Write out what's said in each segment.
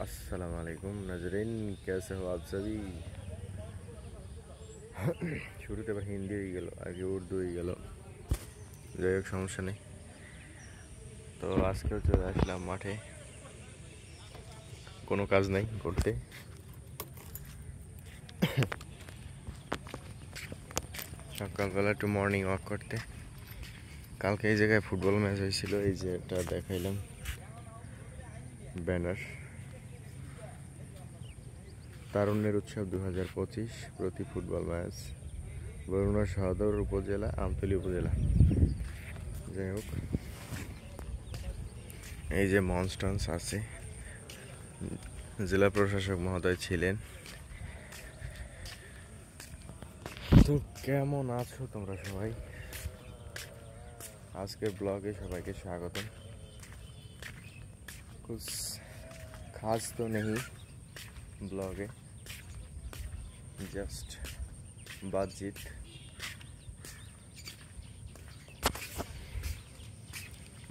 अस्सलाम वालेकुम नाजरीन, कैसे हो आप सभी। শুরুতে আবার হিন্দি হয়ে গেল, আগে উর্দু হয়ে গেল, যাই হোক সমস্যা নেই। তো আজকেও চলে আসলাম মাঠে, কোনো কাজ নাই করতে। সকালবেলা একটু মর্নিং ওয়াক করতে। কালকে এই জায়গায় ফুটবল ম্যাচ হয়েছিল, এই যে এটা দেখাইলাম ব্যানার। তারুণ্যের উৎসব 2025 প্রতি ফুটবল ম্যাচ, বরগুনা সদর উপজেলা, আমতলী উপজেলা। যাই হোক, এই যে মনস্টান্স আছে, জেলা প্রশাসক মহোদয় ছিলেন। তো কেমন আছো তোমরা সবাই? আজকের ব্লগে সবাইকে স্বাগতম। कुछ खास तो नहीं ব্লগে, জাস্ট বাতচিত।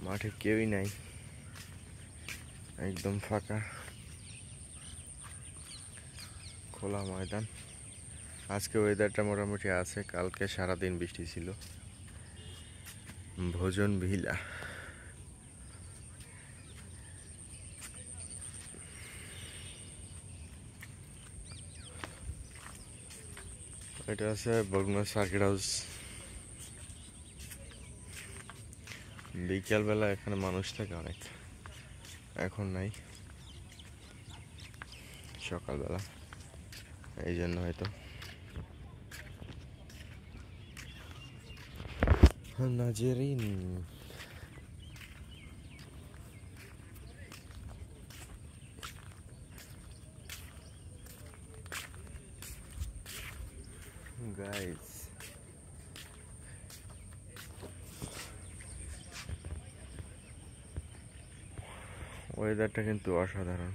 মাঠে কেউই নাই, একদম ফাঁকা খোলা ময়দান। আজকে ওয়েদারটা মোটামুটি আছে, কালকে সারাদিন বৃষ্টি ছিল। ভোজন ভিলা, এটা আছে বরগুনা সার্কিট হাউস। বিকালবেলা এখানে মানুষ থাকে অনেক, এখন নাই, সকালবেলা, এই জন্য হয়তো। নাজেরিন, গাইস, ওয়েদারটা কিন্তু অসাধারণ।